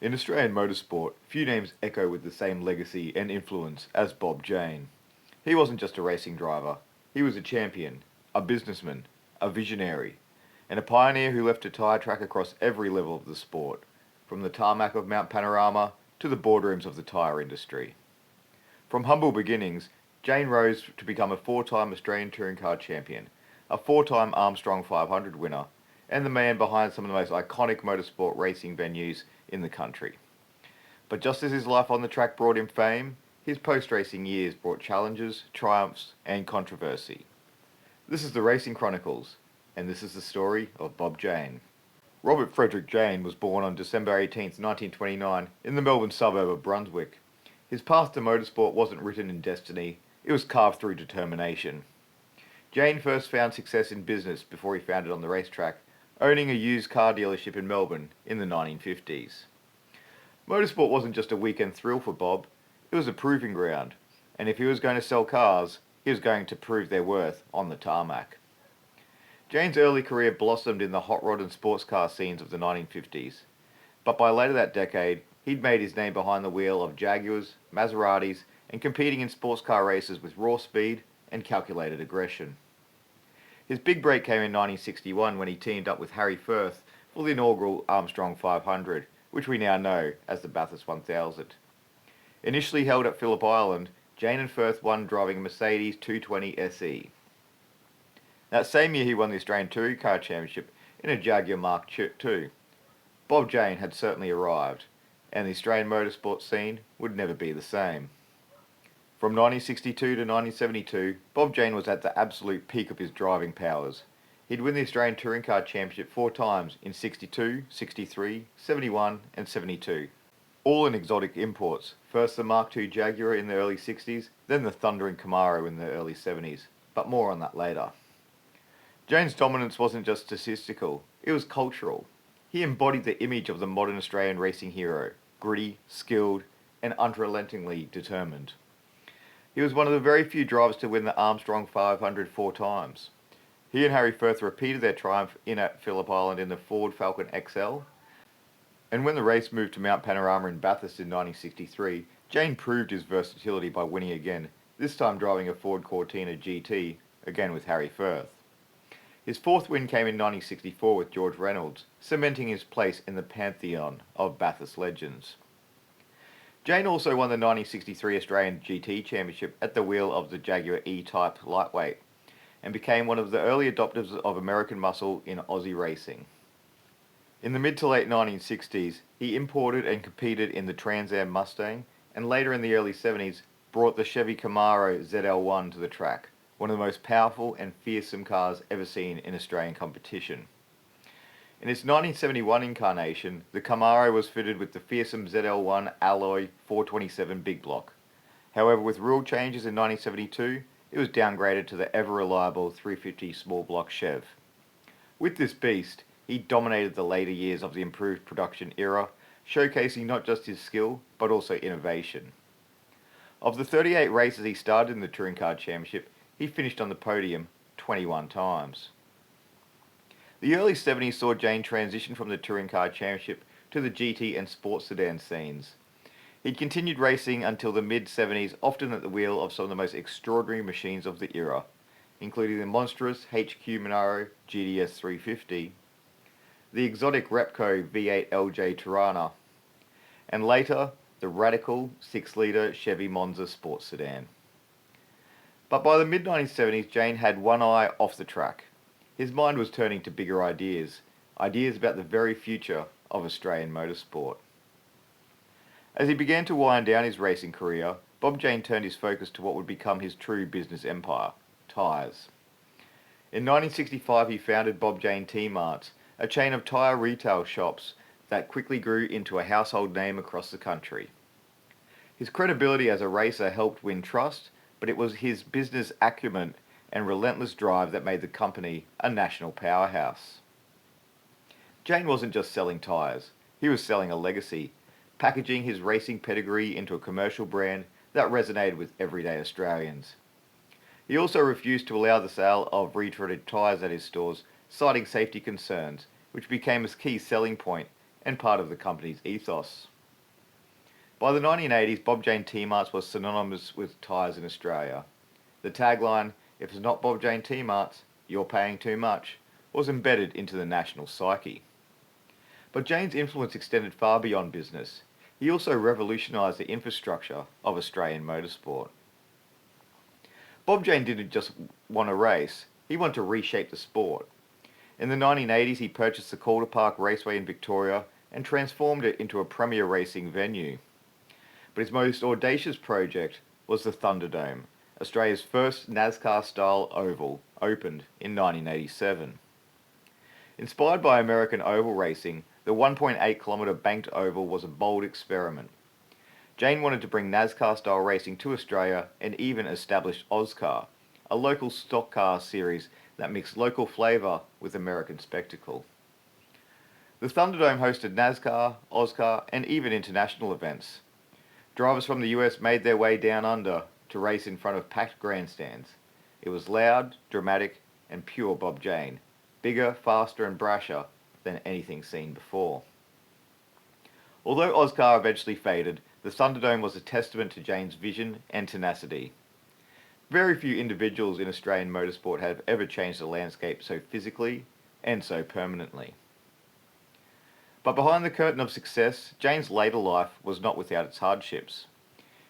In Australian motorsport, few names echo with the same legacy and influence as Bob Jane. He wasn't just a racing driver, he was a champion, a businessman, a visionary, and a pioneer who left a tyre track across every level of the sport, from the tarmac of Mount Panorama to the boardrooms of the tyre industry. From humble beginnings, Jane rose to become a four-time Australian touring car champion, a four-time Armstrong 500 winner, and the man behind some of the most iconic motorsport racing venues in the country. But just as his life on the track brought him fame, his post-racing years brought challenges, triumphs, and controversy. This is the Racing Chronicles, and this is the story of Bob Jane. Robert Frederick Jane was born on December 18, 1929, in the Melbourne suburb of Brunswick. His path to motorsport wasn't written in destiny, it was carved through determination. Jane first found success in business before he found it on the racetrack, owning a used car dealership in Melbourne in the 1950s. Motorsport wasn't just a weekend thrill for Bob, it was a proving ground, and if he was going to sell cars, he was going to prove their worth on the tarmac. Jane's early career blossomed in the hot rod and sports car scenes of the 1950s, but by later that decade, he'd made his name behind the wheel of Jaguars, Maseratis, and competing in sports car races with raw speed and calculated aggression. His big break came in 1961 when he teamed up with Harry Firth for the inaugural Armstrong 500, which we now know as the Bathurst 1000. Initially held at Phillip Island, Jane and Firth won driving a Mercedes 220 SE. That same year he won the Australian Touring Car Championship in a Jaguar Mark II. Bob Jane had certainly arrived, and the Australian motorsport scene would never be the same. From 1962 to 1972, Bob Jane was at the absolute peak of his driving powers. He'd win the Australian Touring Car Championship 4 times in 62, 63, 71 and 72. All in exotic imports, first the Mark II Jaguar in the early 60s, then the thundering Camaro in the early 70s, but more on that later. Jane's dominance wasn't just statistical, it was cultural. He embodied the image of the modern Australian racing hero, gritty, skilled and unrelentingly determined. He was one of the very few drivers to win the Armstrong 500 4 times. He and Harry Firth repeated their triumph in at Phillip Island in the Ford Falcon XL. And when the race moved to Mount Panorama in Bathurst in 1963, Jane proved his versatility by winning again, this time driving a Ford Cortina GT, again with Harry Firth. His fourth win came in 1964 with George Reynolds, cementing his place in the pantheon of Bathurst legends. Jane also won the 1963 Australian GT Championship at the wheel of the Jaguar E-Type lightweight, and became one of the early adopters of American muscle in Aussie racing. In the mid to late 1960s, he imported and competed in the Trans Am Mustang, and later in the early 70s brought the Chevy Camaro ZL1 to the track, one of the most powerful and fearsome cars ever seen in Australian competition. In its 1971 incarnation, the Camaro was fitted with the fearsome ZL1 alloy 427 big block. However, with rule changes in 1972, it was downgraded to the ever-reliable 350 small block Chev. With this beast, he dominated the later years of the improved production era, showcasing not just his skill, but also innovation. Of the 38 races he started in the Touring Car Championship, he finished on the podium 21 times. The early 70s saw Jane transition from the Touring Car Championship to the GT and sports sedan scenes. He'd continued racing until the mid-70s, often at the wheel of some of the most extraordinary machines of the era, including the monstrous HQ Monaro GDS 350, the exotic Repco V8 LJ Tirana, and later the radical 6-litre Chevy Monza sports sedan. But by the mid-1970s, Jane had one eye off the track. His mind was turning to bigger ideas about the very future of Australian motorsport. As he began to wind down his racing career, Bob Jane turned his focus to what would become his true business empire, tyres. In 1965 he founded Bob Jane T-Marts, a chain of tyre retail shops that quickly grew into a household name across the country. His credibility as a racer helped win trust, but it was his business acumen and relentless drive that made the company a national powerhouse. Jane wasn't just selling tyres, he was selling a legacy, packaging his racing pedigree into a commercial brand that resonated with everyday Australians. He also refused to allow the sale of retreaded tyres at his stores, citing safety concerns, which became his key selling point and part of the company's ethos. By the 1980s, Bob Jane T-Marts was synonymous with tyres in Australia. The tagline, "If it's not Bob Jane T-Marts, you're paying too much," was embedded into the national psyche. But Jane's influence extended far beyond business. He also revolutionised the infrastructure of Australian motorsport. Bob Jane didn't just want to race, he wanted to reshape the sport. In the 1980s, he purchased the Calder Park Raceway in Victoria and transformed it into a premier racing venue. But his most audacious project was the Thunderdome, Australia's first NASCAR-style oval, opened in 1987. Inspired by American oval racing, the 1.8-kilometre banked oval was a bold experiment. Jane wanted to bring NASCAR-style racing to Australia and even established Ozcar, a local stock car series that mixed local flavour with American spectacle. The Thunderdome hosted NASCAR, Ozcar, and even international events. Drivers from the US made their way down under to race in front of packed grandstands. It was loud, dramatic, and pure Bob Jane, bigger, faster, and brasher than anything seen before. Although Ozcar eventually faded, the Thunderdome was a testament to Jane's vision and tenacity. Very few individuals in Australian motorsport have ever changed the landscape so physically and so permanently. But behind the curtain of success, Jane's later life was not without its hardships.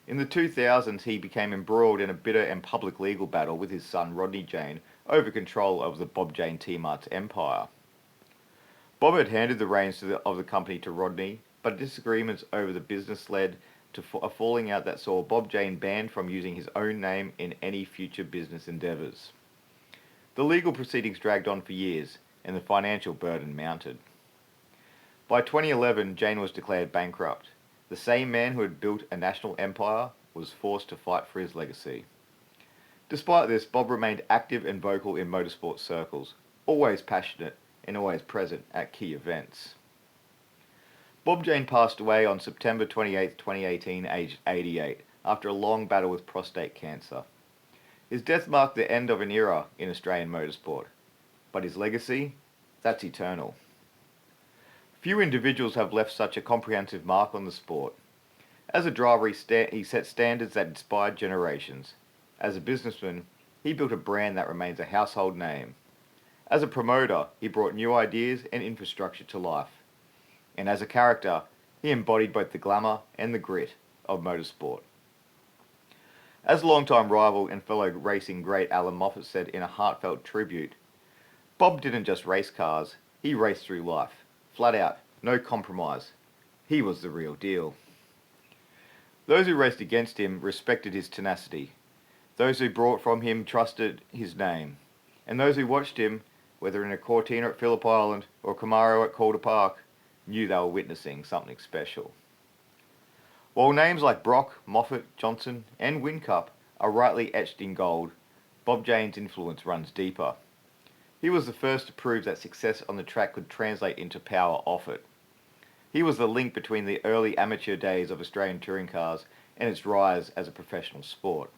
In the 2000s, he became embroiled in a bitter and public legal battle with his son Rodney Jane over control of the Bob Jane T-Marts empire. Bob had handed the reins of the company to Rodney, but disagreements over the business led to a falling out that saw Bob Jane banned from using his own name in any future business endeavours. The legal proceedings dragged on for years, and the financial burden mounted. By 2011, Jane was declared bankrupt. The same man who had built a national empire was forced to fight for his legacy. Despite this, Bob remained active and vocal in motorsport circles, always passionate and always present at key events. Bob Jane passed away on September 28, 2018, aged 88, after a long battle with prostate cancer. His death marked the end of an era in Australian motorsport, but his legacy, that's eternal. Few individuals have left such a comprehensive mark on the sport. As a driver, he set standards that inspired generations. As a businessman, he built a brand that remains a household name. As a promoter, he brought new ideas and infrastructure to life. And as a character, he embodied both the glamour and the grit of motorsport. As longtime rival and fellow racing great Alan Moffat said in a heartfelt tribute, "Bob didn't just race cars, he raced through life. Flat out, no compromise. He was the real deal." Those who raced against him respected his tenacity. Those who brought from him trusted his name. And those who watched him, whether in a Cortina at Phillip Island or Camaro at Calder Park, knew they were witnessing something special. While names like Brock, Moffat, Johnson and Whincup are rightly etched in gold, Bob Jane's influence runs deeper. He was the first to prove that success on the track could translate into power off it. He was the link between the early amateur days of Australian touring cars and its rise as a professional sport.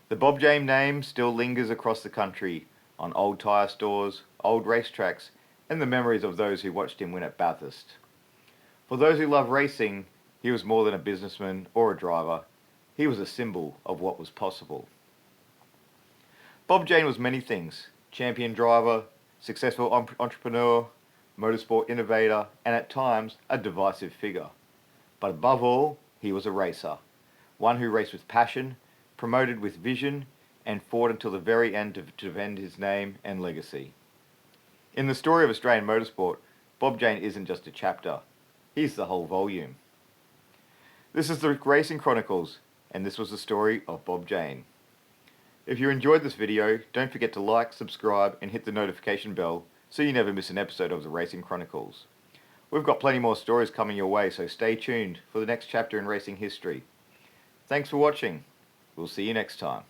The Bob Jane name still lingers across the country on old tyre stores, old racetracks, and the memories of those who watched him win at Bathurst. For those who love racing, he was more than a businessman or a driver. He was a symbol of what was possible. Bob Jane was many things: champion driver, successful entrepreneur, motorsport innovator, and at times a divisive figure. But above all, he was a racer, one who raced with passion, promoted with vision, and fought until the very end to defend his name and legacy. In the story of Australian motorsport, Bob Jane isn't just a chapter, he's the whole volume. This is the Racing Chronicles, and this was the story of Bob Jane. If you enjoyed this video, don't forget to like, subscribe, and hit the notification bell so you never miss an episode of the Racing Chronicles. We've got plenty more stories coming your way, so stay tuned for the next chapter in racing history. Thanks for watching. We'll see you next time.